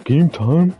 Game time?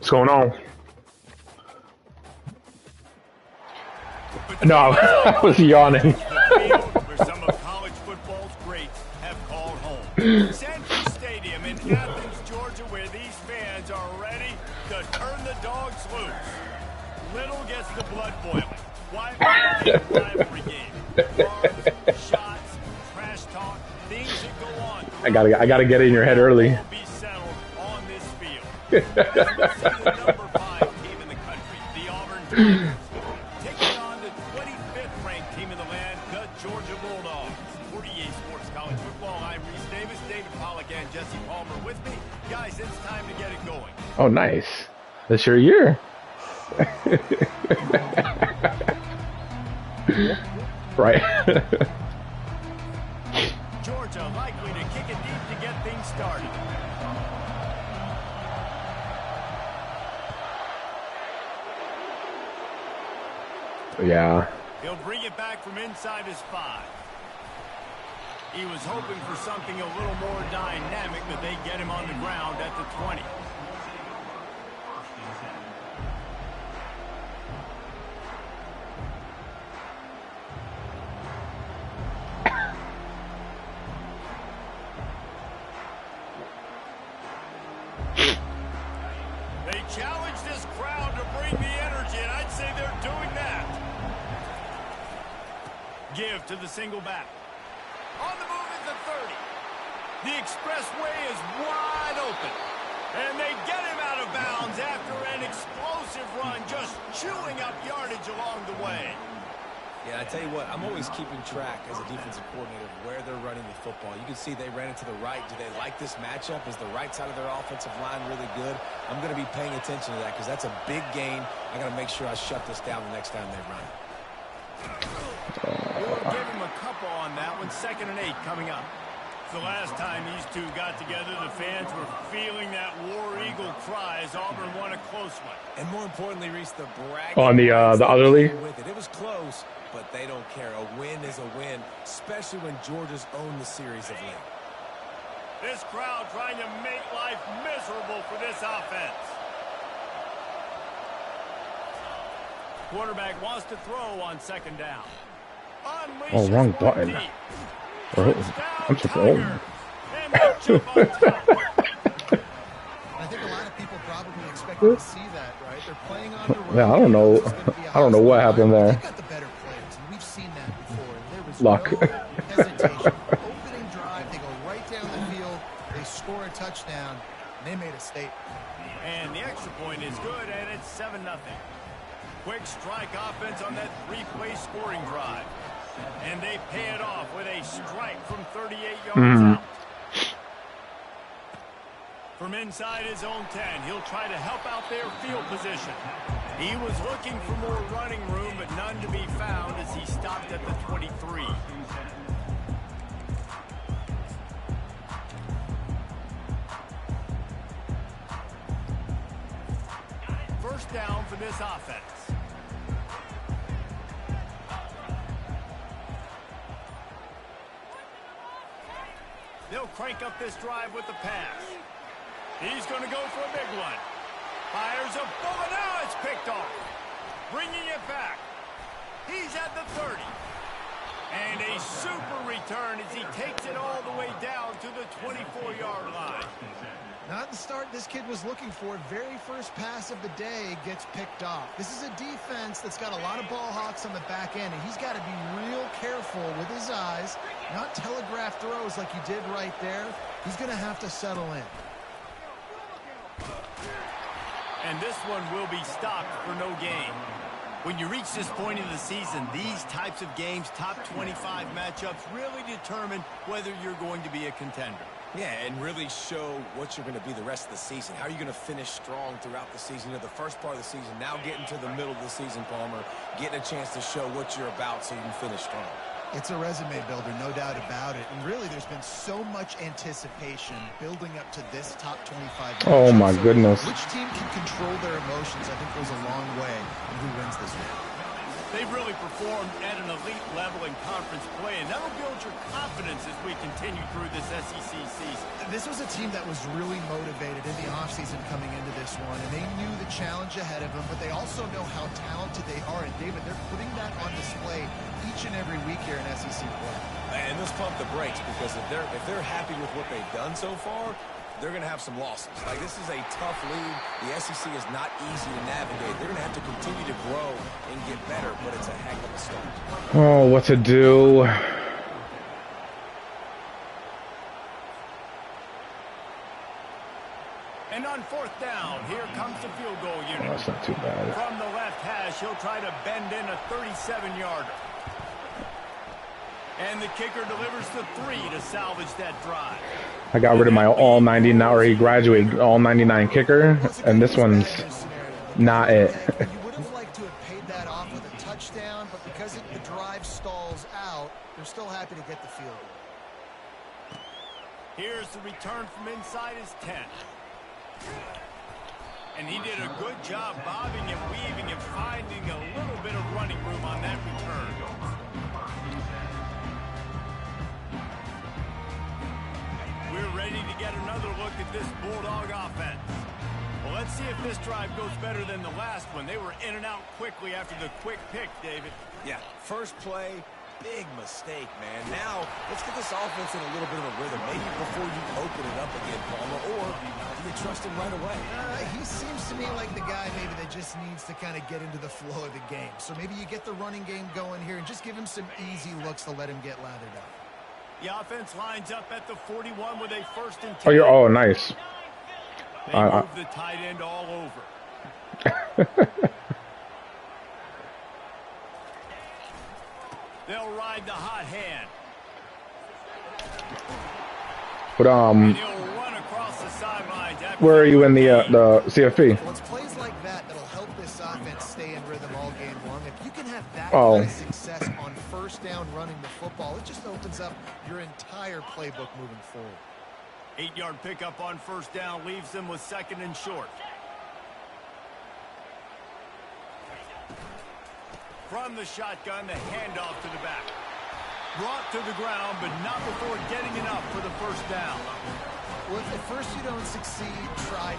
What's going on? No, I was yawning. Where some of college football's greats have called home. Century Stadium in Athens, Georgia, where these fans are ready to turn the dogs loose. Little gets the blood boiling. Rivalry game. Bars, shots, trash talk, things that go on. I gotta get it in your head early. Will be settled on this field. The number 5 team in the country, the Auburn Tigers. Taking on the 25th ranked team in the land, the Georgia Bulldogs. 48 Sports College Football. I'm Reese Davis, David Pollack, and Jesse Palmer with me. Guys, it's time to get it going. Oh, nice. That's your year. Right. Georgia likely to kick it deep to get things started. Yeah. He'll bring it back from inside his 5. He was hoping for something a little more dynamic, but they get him on the ground at the 20. They challenge this crowd to bring the energy, and I'd say they're doing that. Give to the single back. On the move at the 30. The expressway is wide open. And they get him out of bounds after an explosive run, just chewing up yardage along the way. Yeah, I tell you what, I'm always keeping track as a defensive coordinator of where they're running the football. You can see they ran it to the right. Do they like this matchup? Is the right side of their offensive line really good? I'm going to be paying attention to that because that's a big gain. I got to make sure I shut this down the next time they run. We'll give him a couple on that one. 2nd and 8 coming up. The last time these two got together, the fans were feeling that War Eagle cry as Auburn won a close one. And more importantly, Reese, the bragging On the other league. with it. It was close, but they don't care. A win is a win, especially when Georgia's owned the series of late. This crowd trying to make life miserable for this offense. Quarterback wants to throw on second down. Oh, wrong Unleashes button. one deep. I'm so old. And they jump on top. I think a lot of people probably expected to see that, right? They're playing on the road. Yeah, I don't know. It's gonna be a I don't know what happened there. They got the better players, and we've seen that before. There was Luck. no hesitation. Opening drive, they go right down the field, they score a touchdown, and they made a statement. And the extra point is good, and it's 7-0. Quick strike offense on that three-play scoring drive. And they pay it off with a strike from 38 yards out. From inside his own 10, he'll try to help out their field position. He was looking for more running room, but none to be found as he stopped at the 23. First down for this offense. They'll crank up this drive with the pass. He's going to go for a big one. Fires a bullet. Now it's picked off. Bringing it back. He's at the 30. And a super return as he takes it all the way down to the 24-yard line. Not the start this kid was looking for. Very first pass of the day gets picked off. This is a defense that's got a lot of ball hawks on the back end, and he's got to be real careful with his eyes, not telegraph throws like he did right there. He's going to have to settle in. And this one will be stopped for no gain. When you reach this point in the season, these types of games, top 25 matchups, really determine whether you're going to be a contender. Yeah, and really show what you're going to be the rest of the season. How are you going to finish strong throughout the season? You know, the first part of the season, now getting to the middle of the season, Palmer, getting a chance to show what you're about so you can finish strong. It's a resume builder, no doubt about it. And really, there's been so much anticipation building up to this top 25. Oh my goodness. Which team can control their emotions, I think, goes a long way in who wins this one. They've really performed at an elite level in conference play, and that'll build your confidence as we continue through this SEC season. This was a team that was really motivated in the offseason coming into this one, and they knew the challenge ahead of them, but they also know how talented they are. And, David, they're putting that on display each and every week here in SEC play. And let's pump the brakes, because if they're happy with what they've done so far, they're going to have some losses. Like, this is a tough league. The SEC is not easy to navigate. They're going to have to continue to grow and get better, but it's a heck of a start. Oh, what to do? And on fourth down, here comes the field goal unit. Oh, that's not too bad. From the left hash, he'll try to bend in a 37-yarder. And the kicker delivers the 3 to salvage that drive. I got rid of my all 99, or he graduated all 99 kicker, and this one's not it. You would have liked to have paid that off with a touchdown, but because the drive stalls out, they're still happy to get the field goal. Here's the return from inside his 10. And he did a good job bobbing and weaving and finding a little bit of running room on that return. We're ready to get another look at this Bulldog offense. Well, let's see if this drive goes better than the last one. They were in and out quickly after the quick pick, David. Yeah, first play, big mistake, man. Now, let's get this offense in a little bit of a rhythm. Maybe before you open it up again, Palmer, or do you trust him right away? He seems to me like the guy maybe that just needs to kind of get into the flow of the game. So maybe you get the running game going here and just give him some easy looks to let him get lathered up. The offense lines up at the 41 with a 1st and 10. Oh, you're oh nice. They move the tight end all over. They'll ride the hot hand. But And he'll run across the sidelines. where are you in the CFP? Well, it's plays like that that'll help this offense stay in rhythm all game long. If you can have that Oh. kind of success on first down running the football, it just opens up your entire playbook moving forward. 8-yard pickup on first down leaves them with 2nd and short. From the shotgun, the handoff to the back. Brought to the ground, but not before getting enough for the first down. Well, if at first you don't succeed, try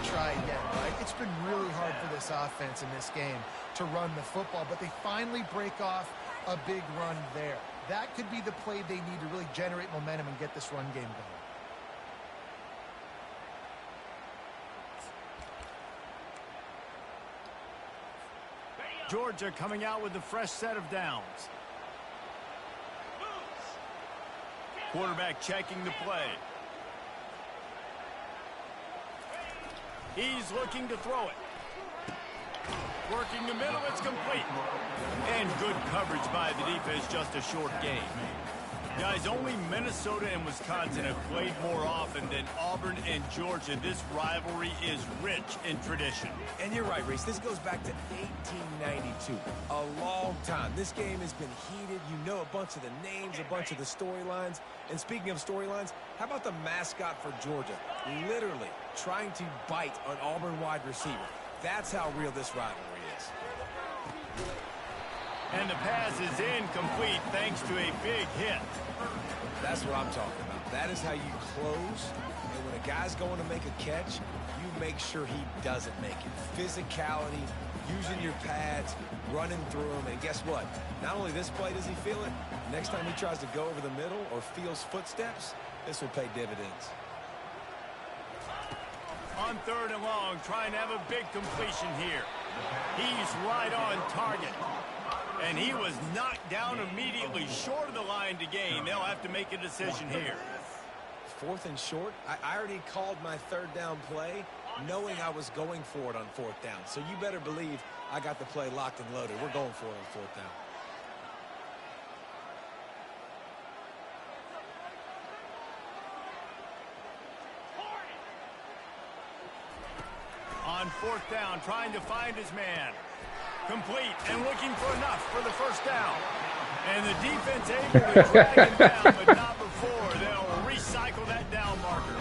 again, right? It's been really hard for this offense in this game to run the football, but they finally break off a big run there. That could be the play they need to really generate momentum and get this run game going. Georgia coming out with a fresh set of downs. Quarterback checking the play. He's looking to throw it. Working the middle, it's complete. And good coverage by the defense, just a short game. Guys, only Minnesota and Wisconsin have played more often than Auburn and Georgia. This rivalry is rich in tradition. And you're right, Reese. This goes back to 1892. A long time. This game has been heated. You know a bunch of the names, a bunch of the storylines. And speaking of storylines, how about the mascot for Georgia? Literally trying to bite an Auburn wide receiver. That's how real this rivalry is. And the pass is incomplete thanks to a big hit. That's what I'm talking about. That is how you close. And when a guy's going to make a catch, you make sure he doesn't make it. Physicality, using your pads, running through them. And guess what? Not only this play does he feel it, next time he tries to go over the middle or feels footsteps, this will pay dividends. On 3rd and long, trying to have a big completion here. He's right on target. And he was knocked down immediately short of the line to gain. They'll have to make a decision here. 4th and short. I already called my 3rd down play knowing I was going for it on 4th down. So you better believe I got the play locked and loaded. We're going for it on 4th down. On 4th down, trying to find his man. Complete and looking for enough for the first down. And the defense able to drag him down, but not before. They'll recycle that down marker.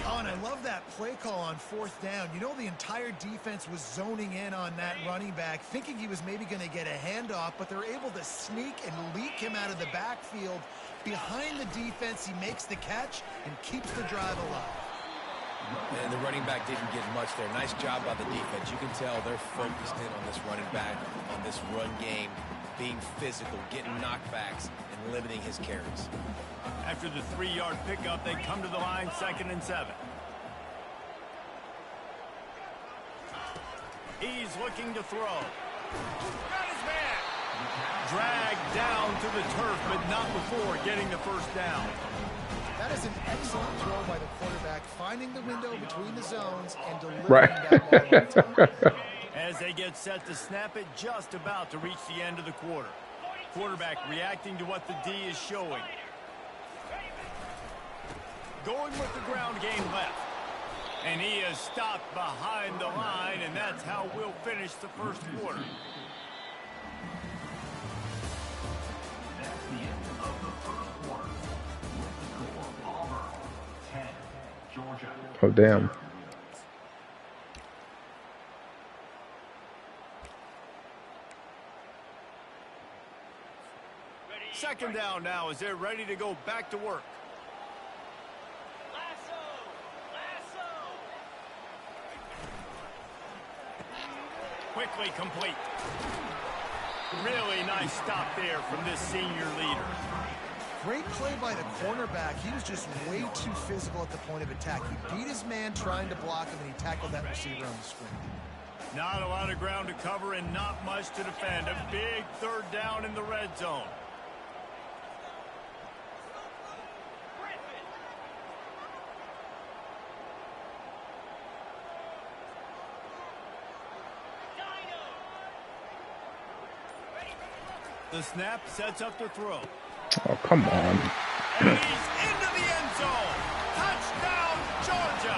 Oh, and I love that play call on 4th down. You know, the entire defense was zoning in on that running back, thinking he was maybe going to get a handoff, but they're able to sneak and leak him out of the backfield. Behind the defense, he makes the catch and keeps the drive alive. And the running back didn't get much there. Nice job by the defense. You can tell they're focused in on this running back, on this run game, being physical, getting knockbacks, and limiting his carries. After the 3-yard pickup, they come to the line, 2nd and 7. He's looking to throw. Got his man. Dragged down to the turf, but not before getting the first down. That is an excellent throw by the quarterback, finding the window between the zones and delivering that ball on time. As they get set to snap it, just about to reach the end of the quarter. Quarterback reacting to what the D is showing. Going with the ground game left. And he is stopped behind the line, and that's how we'll finish the first quarter. Oh, damn. Second down now as they're ready to go back to work. Quickly complete. Really nice stop there from this senior leader. Great play by the cornerback. He was just way too physical at the point of attack. He beat his man trying to block him, and he tackled that receiver on the screen. Not a lot of ground to cover and not much to defend. A big 3rd down in the red zone. The snap sets up the throw. Oh, come on. And he's into the end zone. Touchdown, Georgia.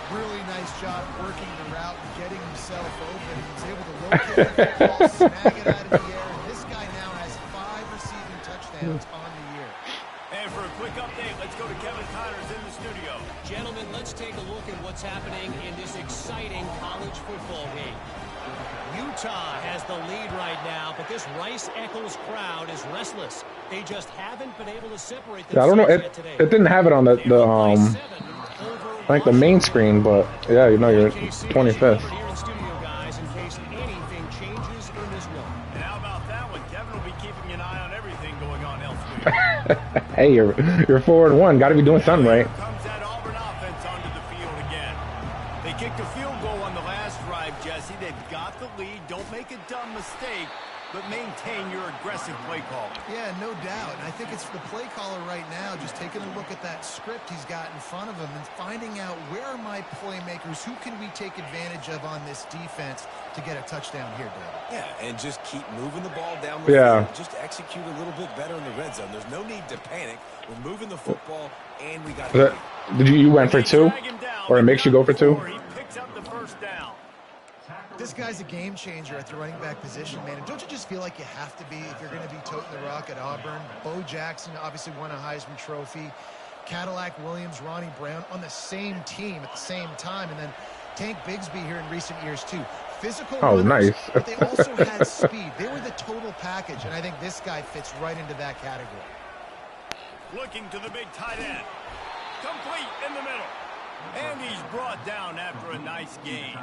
Really nice job working the route and getting himself open. He was able to locate the ball, snag it out of the air, and this guy now has 5 receiving touchdowns on the year. let's go to Kevin Connors in the studio. Gentlemen, let's take a look at what's happening in this exciting college football game. Utah has the lead right now, but this Rice-Eccles crowd is restless. They just haven't been able to separate themselves. Yeah, I don't know. It didn't have it on the like the main screen, but yeah, you know, you're 25th. Here in studio, guys, in case anything changes in this one. And how about that one? Kevin will be keeping an eye on everything going on elsewhere. Hey, you're forward one. Got to be doing something right. Here comes that Auburn offense onto the field again. They kicked a field goal on the last drive, Jesse. They've got the lead. Don't make a dumb mistake, but maintain your aggressive play call. Yeah, no doubt. And I think it's the play caller right now just taking a look at that script he's got in front of him and finding out where are my playmakers, who can we take advantage of on this defense to get a touchdown here, Dave. Yeah, and just keep moving the ball down the field. Just execute a little bit better in the red zone. There's no need to panic. We're moving the football, and we got to. Did you went for 2? Or it makes you go for 2? He picks up the first down. This guy's a game changer at the running back position, man. And don't you just feel like you have to be if you're going to be toting the rock at Auburn? Bo Jackson obviously won a Heisman Trophy. Cadillac Williams, Ronnie Brown on the same team at the same time. And then Tank Bigsby here in recent years, too. Physical runners, nice. but they also had speed. They were the total package, and I think this guy fits right into that category. Looking to the big tight end. Complete in the middle. And he's brought down after a nice gain.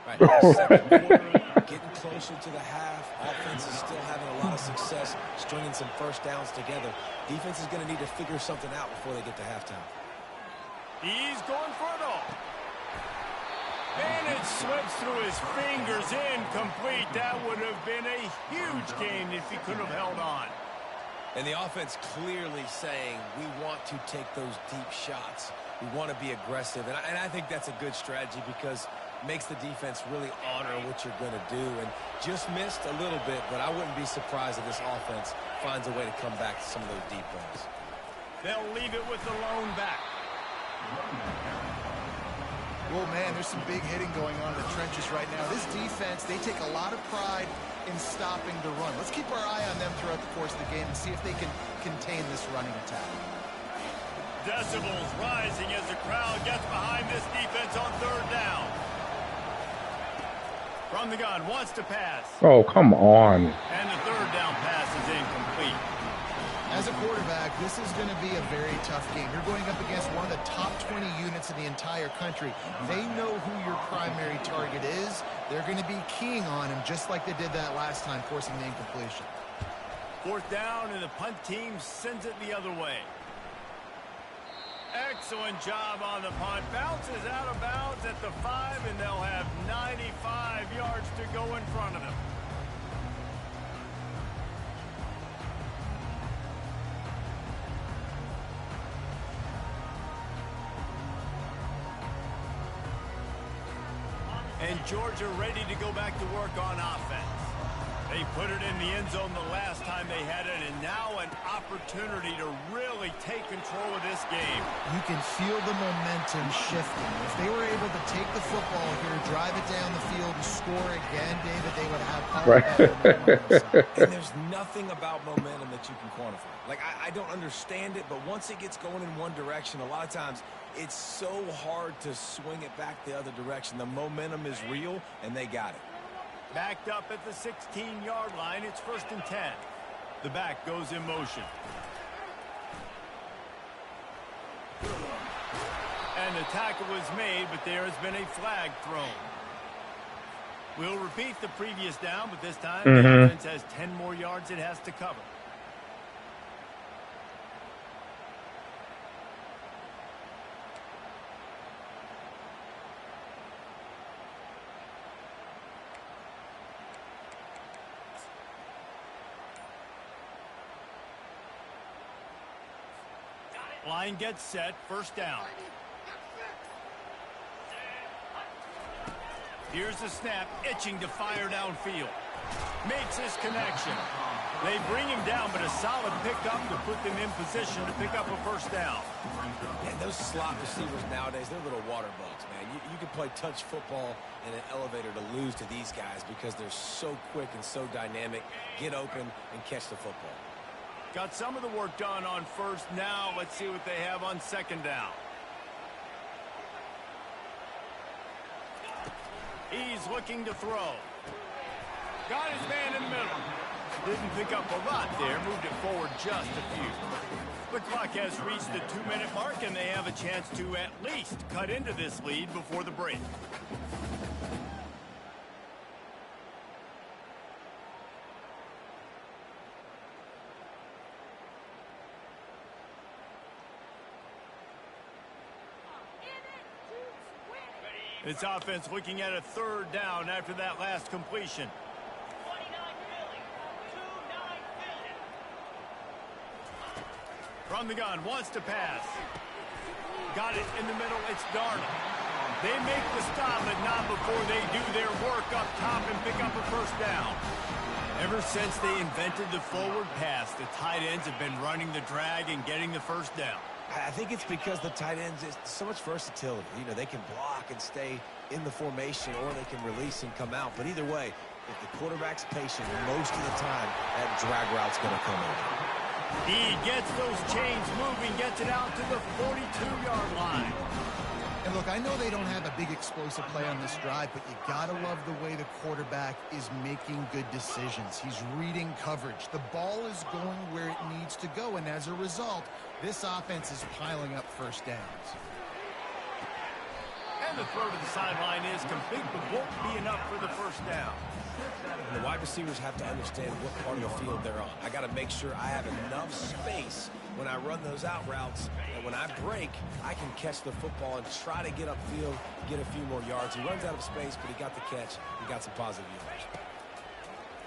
Right, second quarter, getting closer to the half. Offense is still having a lot of success stringing some first downs together. Defense is going to need to figure something out before they get to halftime. He's going for it all. And it slips through his fingers, incomplete. That would have been a huge gain if he could have held on. And the offense clearly saying we want to take those deep shots. We want to be aggressive. And I think that's a good strategy because it makes the defense really honor what you're going to do. And just missed a little bit, but I wouldn't be surprised if this offense finds a way to come back to some of those deep ones. They'll leave it with the lone back. Well, man, there's some big hitting going on in the trenches right now. This defense, they take a lot of pride in stopping the run. Let's keep our eye on them throughout the course of the game and see if they can contain this running attack. Decibels rising as the crowd gets behind this defense on third down. From the gun, wants to pass. Oh, come on. And the third down pass is incomplete. As a quarterback, this is going to be a very tough game. You're going up against one of the top 20 units in the entire country. They know who your primary target is. They're going to be keying on him just like they did that last time, forcing the incompletion. Fourth down, and the punt team sends it the other way. Excellent job on the punt. Bounces out of bounds at the 5, and they'll have 95 yards to go in front of them. And Georgia ready to go back to work on offense. They put it in the end zone the last time they had it, and now an opportunity to really take control of this game. You can feel the momentum shifting. If they were able to take the football here, drive it down the field, and score again, David, they would have all that momentum. And there's nothing about momentum that you can quantify. Like, I don't understand it, but once it gets going in one direction, a lot of times it's so hard to swing it back the other direction. The momentum is real, and they got it. Backed up at the 16-yard line. It's 1st and 10. The back goes in motion. And the tackle was made, but there has been a flag thrown. We'll repeat the previous down, but this time the offense has 10 more yards it has to cover. Line gets set, 1st down. Here's the snap, itching to fire downfield. Makes his connection. They bring him down, but a solid pickup to put them in position to pick up a 1st down. And those slot receivers nowadays, they're little water bugs, man. You can play touch football in an elevator to lose to these guys because they're so quick and so dynamic. Get open and catch the football. Got some of the work done on first. Now let's see what they have on second down. He's looking to throw. Got his man in the middle. Didn't pick up a lot there. Moved it forward just a few. The clock has reached the 2-minute mark, and they have a chance to at least cut into this lead before the break. This offense looking at a third down after that last completion. From the gun, wants to pass. Got it in the middle, it's Darnold. They make the stop, but not before they do their work up top and pick up a first down. Ever since they invented the forward pass, the tight ends have been running the drag and getting the first down. I think it's because the tight ends, is so much versatility. You know, they can block and stay in the formation, or they can release and come out. But either way, if the quarterback's patient, most of the time, that drag route's going to come in. He gets those chains moving, gets it out to the 42-yard line. And look, I know they don't have a big explosive play on this drive, but you gotta love the way the quarterback is making good decisions. He's reading coverage. The ball is going where it needs to go, and as a result, this offense is piling up first downs. And the throw to the sideline is complete, but won't be enough for the first down. And the wide receivers have to understand what part of the field they're on. I got to make sure I have enough space when I run those out routes, and when I break, I can catch the football and try to get upfield, get a few more yards. He runs out of space, but he got the catch. He got some positive yards.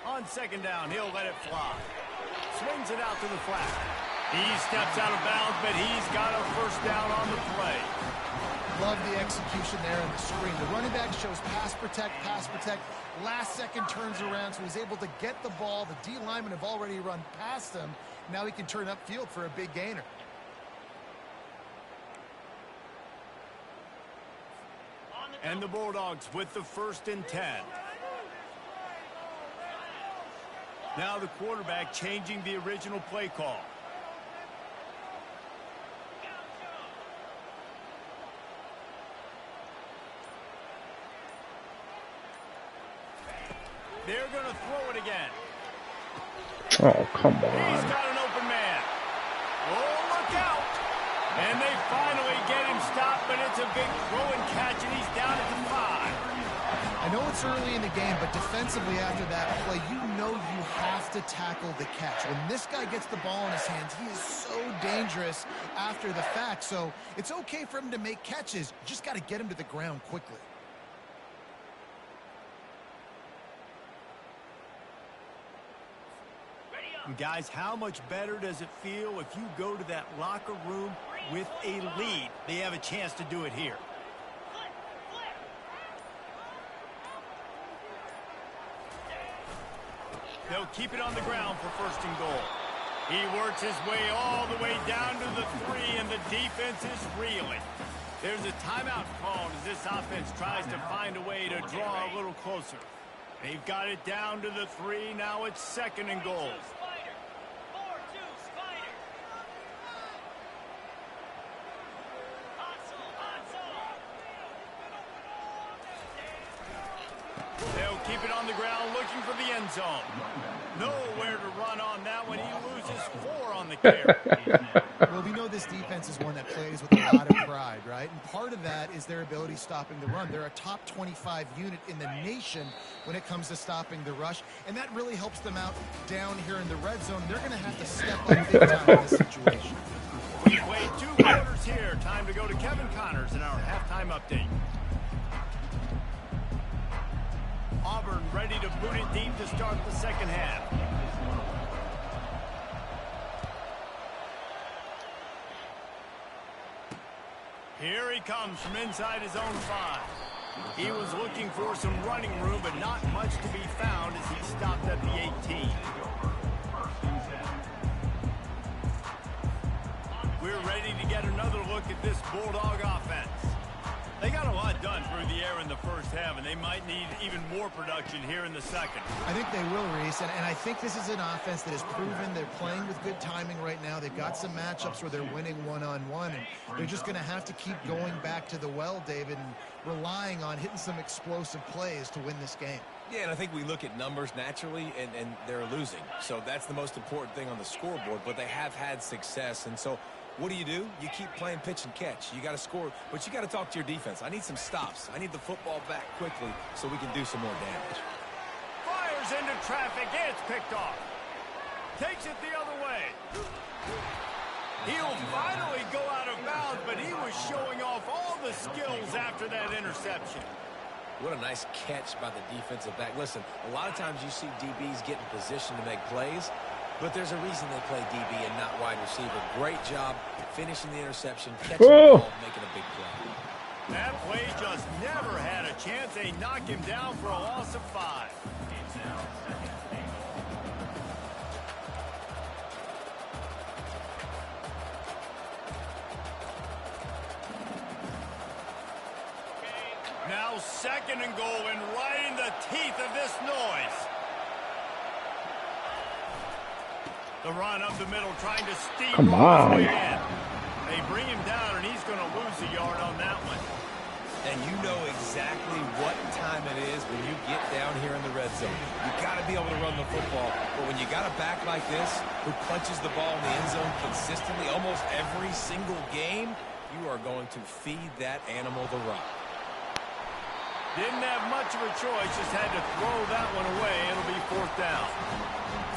On second down, he'll let it fly. Swings it out to the flat. He steps out of bounds, but he's got a first down on the play. Love the execution there on the screen. The running back shows pass protect, pass protect. Last second turns around, so he's able to get the ball. The D linemen have already run past him. Now he can turn upfield for a big gainer. And the Bulldogs with the 1st and 10. Now the quarterback changing the original play call. They're going to throw it again. Oh, come He's on. got an open man. Oh, look out. And they finally get him stopped, but it's a big throw and catch, and he's down at the 5. I know it's early in the game, but defensively after that play, you know you have to tackle the catch. When this guy gets the ball in his hands, he is so dangerous after the fact. So it's okay for him to make catches. You just got to get him to the ground quickly. Guys, how much better does it feel if you go to that locker room with a lead? They have a chance to do it here. They'll keep it on the ground for 1st and goal. He works his way all the way down to the 3, and the defense is reeling. There's a timeout called as this offense tries to find a way to draw a little closer. They've got it down to the 3. Now it's 2nd and goal. They'll keep it on the ground looking for the end zone. Nowhere to run on that one. He loses 4 on the carry. Well, we know this defense is one that plays with a lot of pride, right? And part of that is their ability stopping the run. They're a top 25 unit in the nation when it comes to stopping the rush, and that really helps them out down here in the red zone. They're going to have to step up big time in this situation. We've played 2 quarters here. Time to go to Kevin Connors in our halftime update. Auburn ready to boot it deep to start the second half. Here he comes from inside his own 5. He was looking for some running room, but not much to be found as he stopped at the 18. We're ready to get another look at this Bulldog offense. They got a lot done run through the air in the first half, and they might need even more production here in the second. I think they will, Reese, and I think this is an offense that has proven they're playing with good timing right now. They've got some matchups where they're winning one-on-one, and they're just going to have to keep going back to the well, David, and relying on hitting some explosive plays to win this game. Yeah, and I think we look at numbers naturally, and they're losing. So that's the most important thing on the scoreboard, but they have had success. And so what do? You keep playing pitch and catch. You got to score, but you got to talk to your defense. I need some stops. I need the football back quickly so we can do some more damage. Fires into traffic. It's picked off. Takes it the other way. He'll finally go out of bounds, but he was showing off all the skills after that interception. What a nice catch by the defensive back. Listen, a lot of times you see DBs get in position to make plays, but there's a reason they play DB and not wide receiver. Great job finishing the interception, catching the ball, making a big play. That play just never had a chance. They knock him down for a loss of 5. Now 2nd and goal, and right in the teeth of this noise. The run up the middle, trying to steamroll his way in. They bring him down, and he's going to lose a yard on that one. And you know exactly what time it is when you get down here in the red zone. You got to be able to run the football. But when you got a back like this who punches the ball in the end zone consistently almost every single game, you are going to feed that animal the rock. Didn't have much of a choice, just had to throw that one away. It'll be 4th down.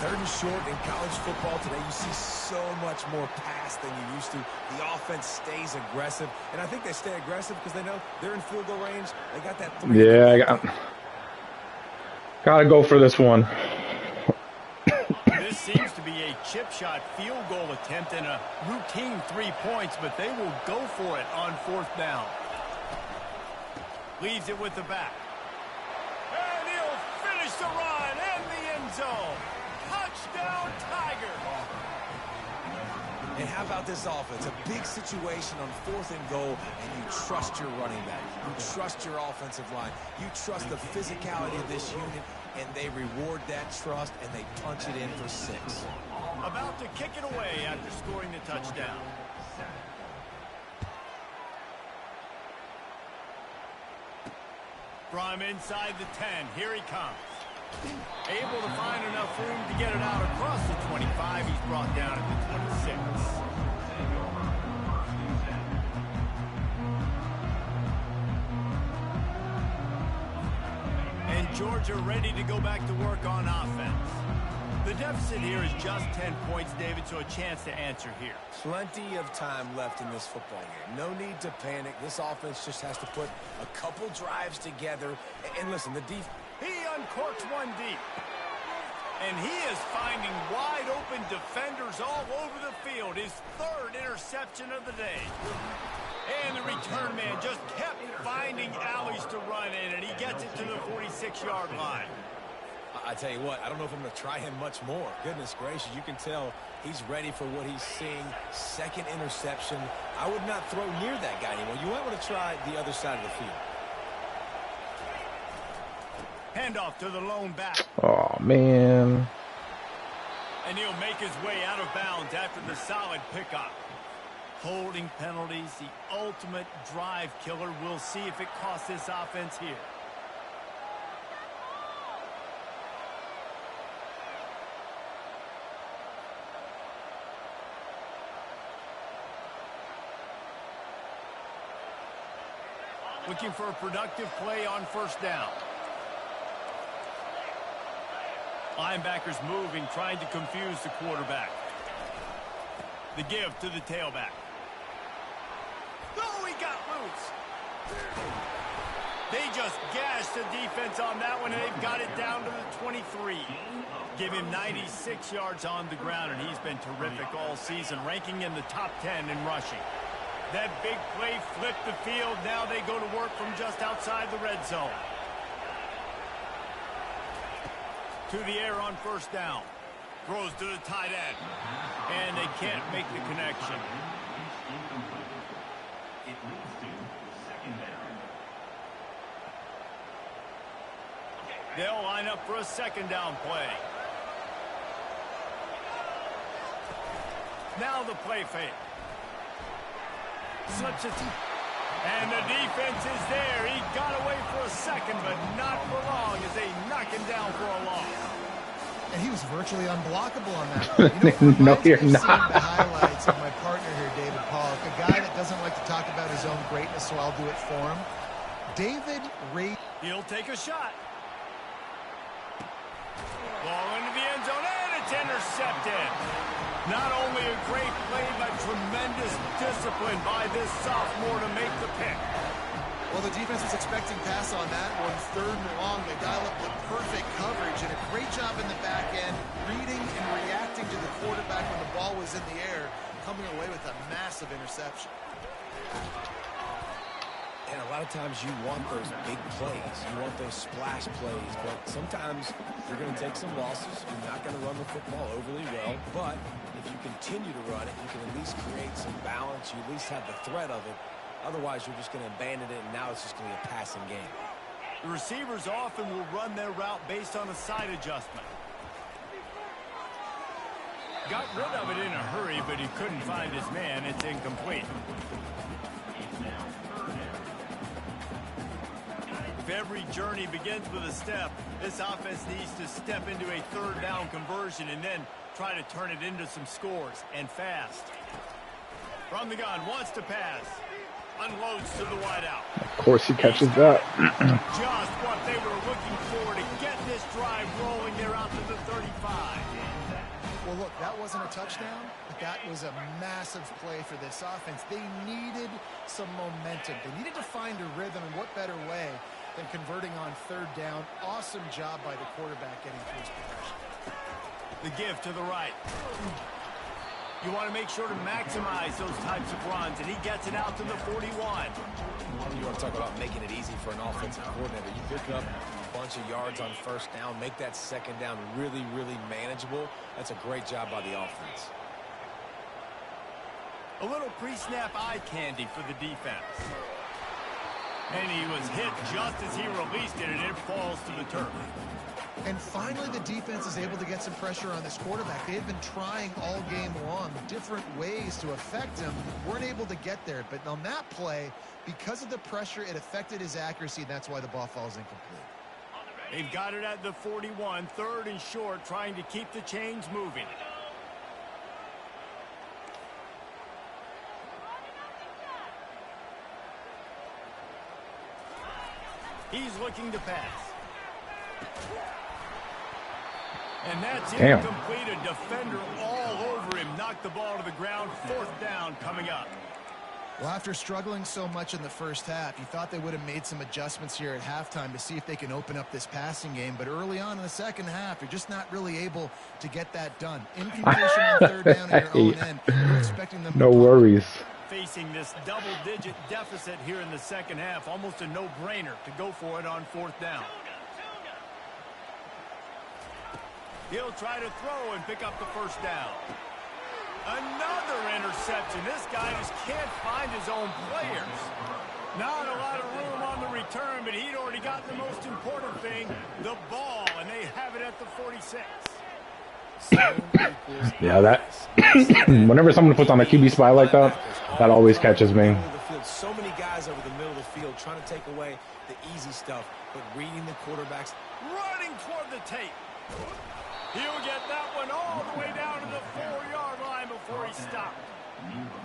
3rd and short in college football today. You see so much more pass than you used to. The offense stays aggressive, and I think they stay aggressive because they know they're in field goal range. They got that 3. Yeah, gotta go for this one. This seems to be a chip shot field goal attempt and a routine 3 points, but they will go for it on 4th down. Leaves it with the back. And he'll finish the run in the end zone. Touchdown, Tiger. And how about this offense? A big situation on 4th and goal, and you trust your running back. You trust your offensive line. You trust the physicality of this unit, and they reward that trust, and they punch it in for 6. About to kick it away after scoring the touchdown. From inside the 10, here he comes. Able to find enough room to get it out across the 25. He's brought down at the 26. And Georgia ready to go back to work on offense. The deficit here is just 10 points, David, so a chance to answer here. Plenty of time left in this football game. No need to panic. This offense just has to put a couple drives together. And listen, the defense... He uncorks one deep. And he is finding wide open defenders all over the field. His 3rd interception of the day. And the return man just kept finding alleys to run in, and he gets it to the 46-yard line. I tell you what, I don't know if I'm going to try him much more. Goodness gracious, you can tell he's ready for what he's seeing. 2nd interception. I would not throw near that guy anymore. You might want to try the other side of the field. Handoff to the lone back. Oh, man. And he'll make his way out of bounds after the solid pickup. Holding penalties, the ultimate drive killer. We'll see if it costs this offense here. Looking for a productive play on 1st down. Linebackers moving, trying to confuse the quarterback. The give to the tailback. Oh, he got loose. They just gashed the defense on that one, and they've got it down to the 23. Give him 96 yards on the ground, and he's been terrific all season, ranking in the top 10 in rushing. That big play flipped the field. Now they go to work from just outside the red zone. To the air on 1st down. Throws to the tight end. And they can't make the connection. They'll line up for a second down play. Now the play fake. Slips it. And the defense is there. He got away for a second, but not for long as they knock him down for a loss. And he was virtually unblockable on that. You know, No, you're not. The highlights of my partner here, David Pollock, a guy that doesn't like to talk about his own greatness, so I'll do it for him. David Ray. He'll take a shot. Ball into the end zone, and it's intercepted. Not only a great play, but tremendous discipline by this sophomore to make the pick. Well, the defense was expecting pass on that one. 3rd and long, they dial up the perfect coverage and a great job in the back end, reading and reacting to the quarterback when the ball was in the air, coming away with a massive interception. And a lot of times you want those big plays. You want those splash plays. But sometimes you're going to take some losses. You're not going to run the football overly well. But if you continue to run it, you can at least create some balance. You at least have the threat of it. Otherwise, you're just going to abandon it, and now it's just going to be a passing game. The receivers often will run their route based on a side adjustment. Got rid of it in a hurry, but he couldn't find his man. It's incomplete. If every journey begins with a step, this offense needs to step into a 3rd down conversion and then try to turn it into some scores, and fast. From the gun, wants to pass. Unloads to the wideout. Of course he catches that. Just what they were looking for to get this drive rolling. They're out to the 35. Well, look, that wasn't a touchdown, but that was a massive play for this offense. They needed some momentum. They needed to find a rhythm, and what better way than converting on 3rd down. Awesome job by the quarterback getting through his progression. The give to the right. You want to make sure to maximize those types of runs, and he gets it out to the 41. You want to talk about making it easy for an offensive coordinator. You pick up a bunch of yards on 1st down, make that 2nd down really, really manageable. That's a great job by the offense. A little pre-snap eye candy for the defense. And he was hit just as he released it, and it falls to the turf. And finally, the defense is able to get some pressure on this quarterback. They had been trying all game long different ways to affect him. Weren't able to get there. But on that play, because of the pressure, it affected his accuracy. That's why the ball falls incomplete. They've got it at the 41, 3rd and short, trying to keep the chains moving. He's looking to pass. And that's incomplete. A defender all over him. Knocked the ball to the ground. 4th down coming up. Well, after struggling so much in the first half, you thought they would have made some adjustments here at halftime to see if they can open up this passing game. But early on in the second half, you're just not really able to get that done. Incompletion on 3rd down at your own end. You're expecting them. No worries. Facing this double-digit deficit here in the second half, almost a no-brainer to go for it on 4th down. He'll try to throw and pick up the 1st down. Another interception. This guy just can't find his own players. Not a lot of room on the return, but he'd already got the most important thing, the ball, and they have it at the 46. Yeah, that whenever someone puts on a QB spy like that, that always catches me. So many guys over the middle of the field trying to take away the easy stuff, but reading the quarterbacks. Running toward the tape. He'll get that one all the way down to the 4-yard line before he stopped.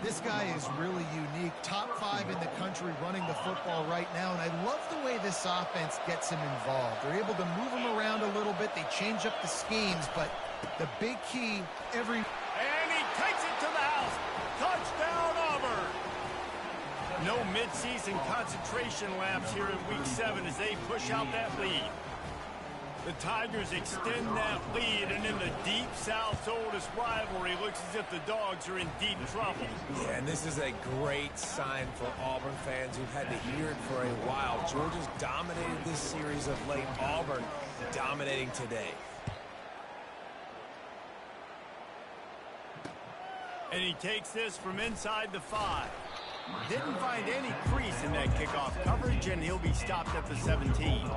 This guy is really unique. Top 5 in the country running the football right now, and I love the way this offense gets him involved. They're able to move him around a little bit. They change up the schemes, but the big key every... And he takes it to the house. Touchdown, Auburn. No midseason concentration laps here in Week 7 as they push out that lead. The Tigers extend that lead, and in the Deep South's oldest rivalry, looks as if the Dogs are in deep trouble. Yeah, and this is a great sign for Auburn fans who've had to hear it for a while. Georgia's dominated this series of late. Auburn dominating today. And he takes this from inside the 5. Didn't find any crease in that kickoff coverage, and he'll be stopped at the 17.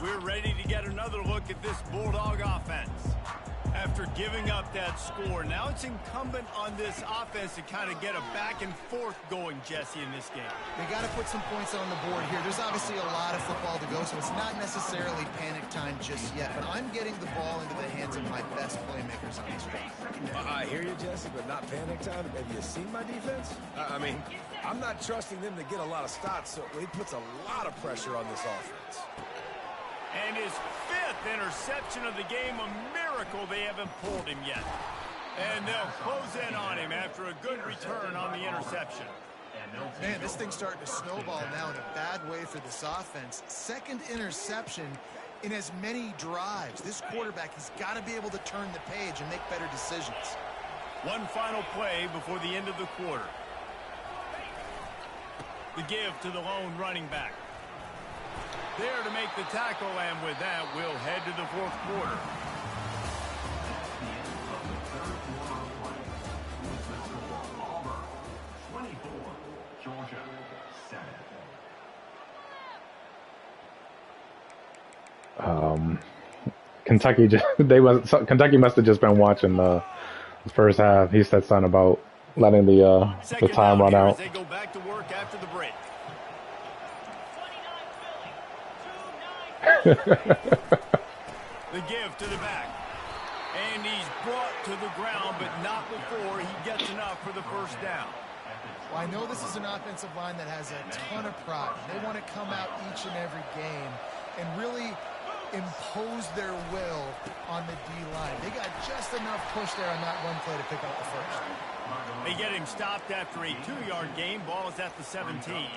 We're ready to get another look at this Bulldog offense. After giving up that score, now it's incumbent on this offense to kind of get a back and forth going, Jesse, in this game. They got to put some points on the board here. There's obviously a lot of football to go, so it's not necessarily panic time just yet. But I'm getting the ball into the hands of my best playmakers on this field. I hear you, Jesse, but not panic time. Have you seen my defense? I mean, I'm not trusting them to get a lot of stops, so it puts a lot of pressure on this offense. And his 5th interception of the game, a miracle they haven't pulled him yet. And they'll close in on him after a good return on the interception. Man, this thing's starting to snowball now in a bad way for this offense. 2nd interception in as many drives. This quarterback has got to be able to turn the page and make better decisions. One final play before the end of the quarter. The give to the lone running back. There to make the tackle, and with that, we'll head to the 4th quarter. Kentucky must have just been watching the first half. He said something about letting the time run out. They go back to work after the break. The give to the back. And he's brought to the ground, but not before he gets enough for the first down. Well, I know this is an offensive line that has a ton of pride. They want to come out each and every game and really impose their will on the D-line. They got just enough push there on that one play to pick up the first. They get him stopped after a 2-yard gain. Ball is at the 17.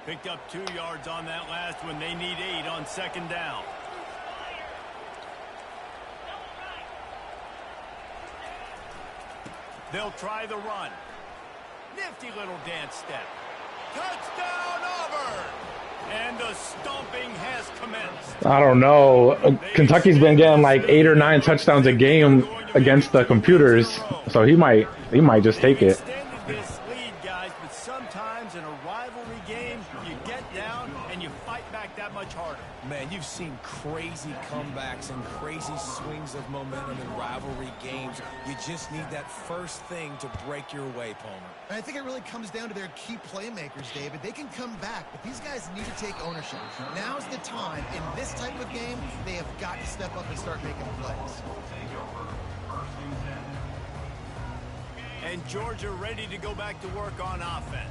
Picked up 2 yards on that last one. They need 8 on 2nd down. They'll try the run. Nifty little dance step. Touchdown, Auburn! And the stomping has commenced. I don't know. Kentucky's been getting like 8 or 9 touchdowns a game against the computers, so he might just take it. This lead, guys, but sometimes in a rivalry game, you get down and you fight back that much harder. Man, you've seen crazy comebacks and crazy swings of momentum in rivalry games. You just need that first thing to break your way, Palmer. And I think it really comes down to their key playmakers, David. They can come back, but these guys need to take ownership. Now's the time. In this type of game, they have got to step up and start making plays. And Georgia ready to go back to work on offense.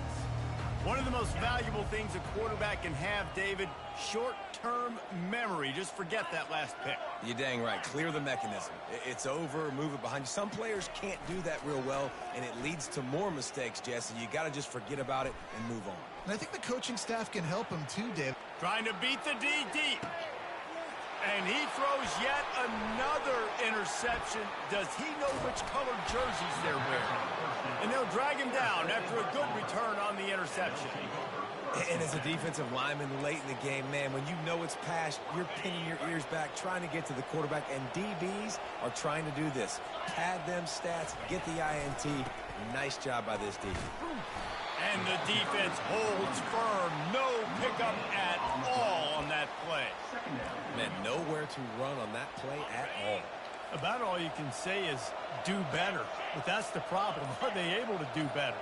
One of the most valuable things a quarterback can have, David, short-term memory. Just forget that last pick. You're dang right. Clear the mechanism. It's over, move it behind you. Some players can't do that real well, and it leads to more mistakes, Jesse. You got to just forget about it and move on. And I think the coaching staff can help him too, Dave. Trying to beat the D deep. And he throws yet another interception. Does he know which colored jerseys they're wearing? And they'll drag him down after a good return on the interception. And as a defensive lineman late in the game, man, when you know it's past, you're pinning your ears back, trying to get to the quarterback, and DBs are trying to do this. Pad them stats, get the INT. Nice job by this defense. And the defense holds firm. No pickup at all on that play. Man, nowhere to run on that play at all. About all you can say is do better. But that's the problem. Are they able to do better?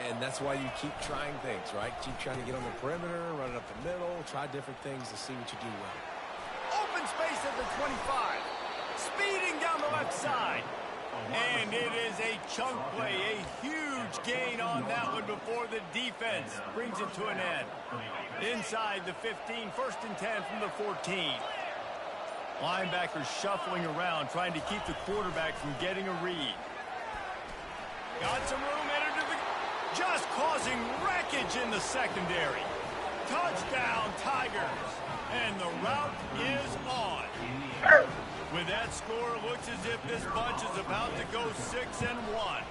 And that's why you keep trying things, right? Keep trying to get on the perimeter, run it up the middle, try different things to see what you do well. Open space at the 25. Speeding down the left side. And it is a chunk play, a huge gain on that one before the defense brings it to an end. Inside the 15, 1st and 10 from the 14. Linebackers shuffling around, trying to keep the quarterback from getting a read. Got some room, entered to the... Just causing wreckage in the secondary. Touchdown, Tigers. And the route is on. With that score, it looks as if this bunch is about to go 6-1.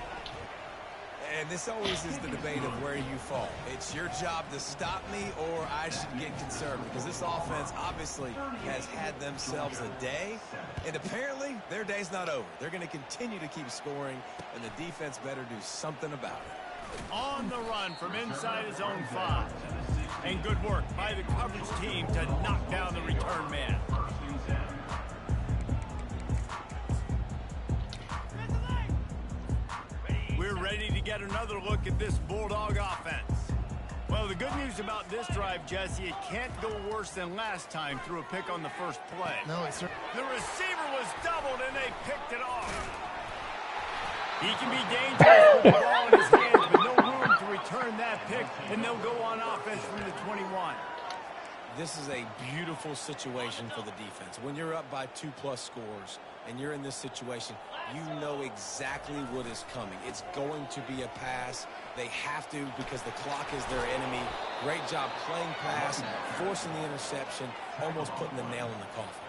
And this always is the debate of where you fall. It's your job to stop me or I should get concerned, because this offense obviously has had themselves a day, and apparently their day's not over. They're going to continue to keep scoring, and the defense better do something about it. On the run from inside his own 5. And good work by the coverage team to knock down the return man. We're ready to get another look at this Bulldog offense. Well, the good news about this drive, Jesse, it can't go worse than last time through a pick on the first play. No, it's... The receiver was doubled, and they picked it off. He can be dangerous with the ball in his hands, but no room to return that pick, and they'll go on offense from the 21. This is a beautiful situation for the defense. When you're up by 2+ scores and you're in this situation, you know exactly what is coming. It's going to be a pass. They have to because the clock is their enemy. Great job playing pass, forcing the interception, almost putting the nail in the coffin.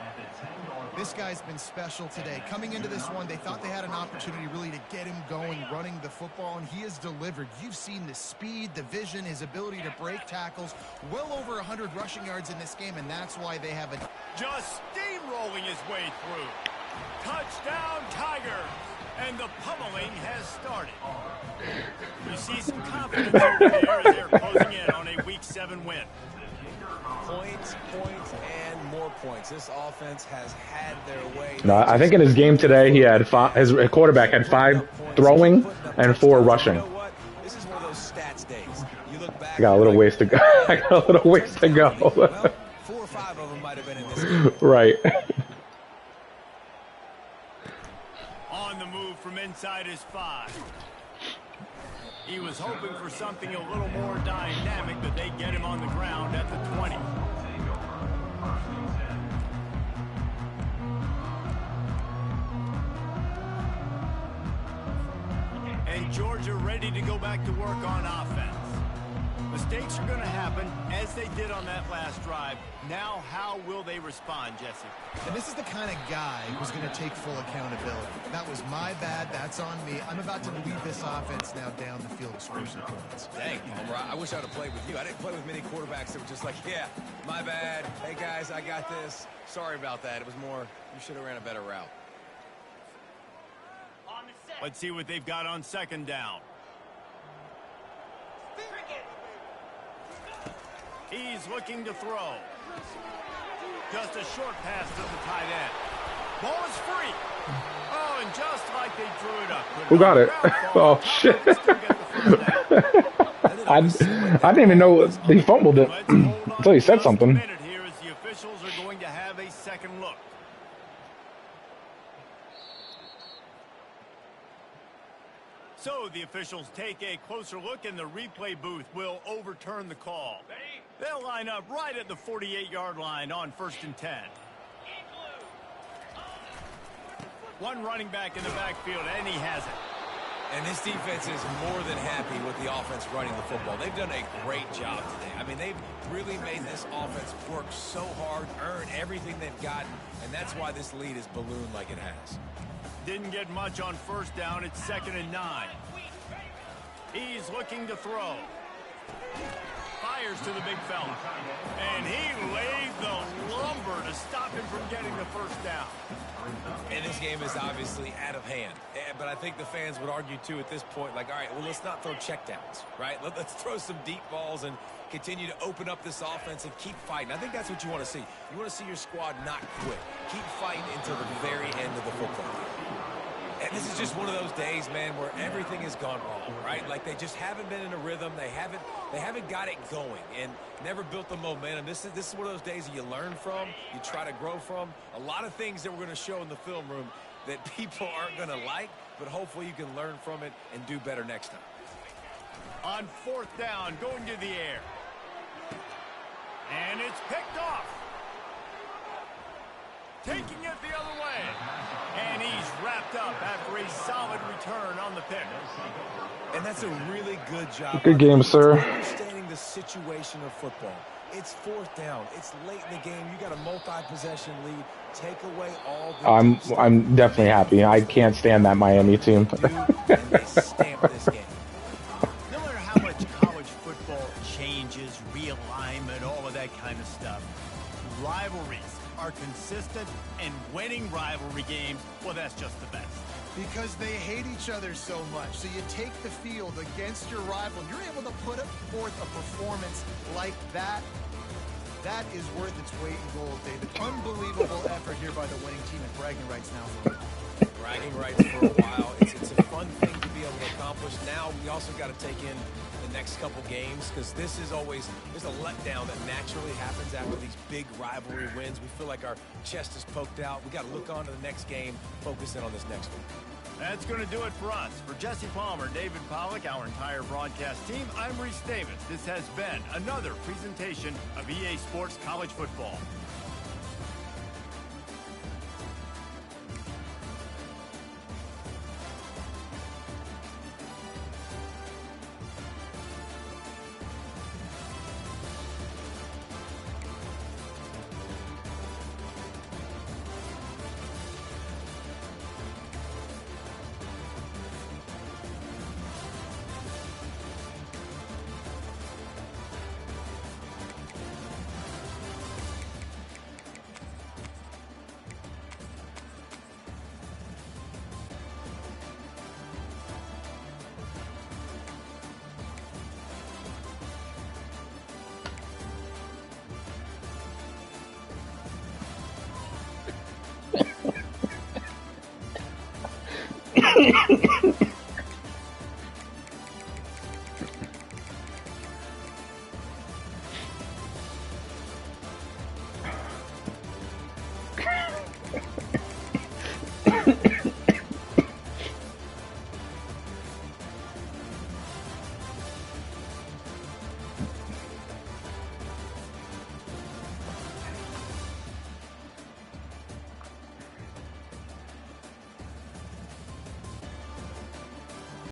This guy's been special today. Coming into this one, they thought they had an opportunity really to get him going, running the football, and he has delivered. You've seen the speed, the vision, his ability to break tackles. Well over 100 rushing yards in this game, and that's why they have a... Just steamrolling his way through. Touchdown, Tigers! And the pummeling has started. You see some confidence over there as they're closing in on a Week 7 win. Points, and more points. This offense has had their way. No, I think in his game today, he had his quarterback had 5 throwing and 4 rushing. You know what? This is one of those stats days. You look back. I got a little ways to go. I got a little ways to go. Well, 4 or 5 of them might have been in this game. Right. On the move from inside his 5. He was hoping for something a little more dynamic, but they get him on the ground at the 20. And Georgia ready to go back to work on offense. Mistakes are going to happen, as they did on that last drive. Now, how will they respond, Jesse? And this is the kind of guy who's going to take full accountability. That was my bad. That's on me. I'm about to lead this offense now down the field to score some points. Dang, Homer, I wish I would have played with you. I didn't play with many quarterbacks that were just like, yeah, my bad. Hey, guys, I got this. Sorry about that. It was more, you should have ran a better route. Let's see what they've got on second down. He's looking to throw. Just a short pass to the tight end. Ball is free. Oh, and just like they drew it up. Who got it? Oh, shit. I didn't even know he fumbled it until he said something. Here as the officials are going to have a second look. So the officials take a closer look, and the replay booth will overturn the call. They'll line up right at the 48-yard line on 1st and 10. One running back in the backfield, and he has it. And this defense is more than happy with the offense running the football. They've done a great job today. I mean, they've really made this offense work so hard, earn everything they've gotten, and that's why this lead is ballooned like it has. Didn't get much on first down. It's 2nd and 9. He's looking to throw. Fires to the big fella. And he laid the lumber to stop him from getting the first down. And this game is obviously out of hand. But I think the fans would argue, too, at this point, like, all right, well, let's not throw checkdowns, right? Let's throw some deep balls and continue to open up this offense and keep fighting. I think that's what you want to see. You want to see your squad not quit. Keep fighting until the very end of the football game. And this is just one of those days, man, where everything has gone wrong, right? Like they just haven't been in a rhythm. They haven't got it going and never built the momentum. This is one of those days that you learn from, you try to grow from. A lot of things that we're going to show in the film room that people aren't going to like, but hopefully you can learn from it and do better next time. On 4th down, going to the air. And it's picked off. Taking it the other way. And he's wrapped up after a solid return on the pick. And that's a really good job. Good game, sir. Understanding the situation of football. It's 4th down. It's late in the game. You got a multi-possession lead. Take away all the... I'm definitely happy. I can't stand that Miami team. And they stamp this game. No matter how much college football changes, realignment, all of that kind of stuff, rivalries are consistent and winning rivalry games, well, that's just the best. Because they hate each other so much. So you take the field against your rival, you're able to put forth a performance like that. That is worth its weight in gold, David. Unbelievable effort here by the winning team, and bragging rights now for it. Bragging rights for a while. It's a fun thing to be able to accomplish. Now we also got to take in the next couple games, because this is always, there's a letdown that naturally happens after these big rivalry wins. We feel like our chest is poked out. We got to look on to the next game, focus in on this next one. That's going to do it for us. For Jesse Palmer, David Pollack, our entire broadcast team, I'm Reese Davis. This has been another presentation of EA Sports College Football.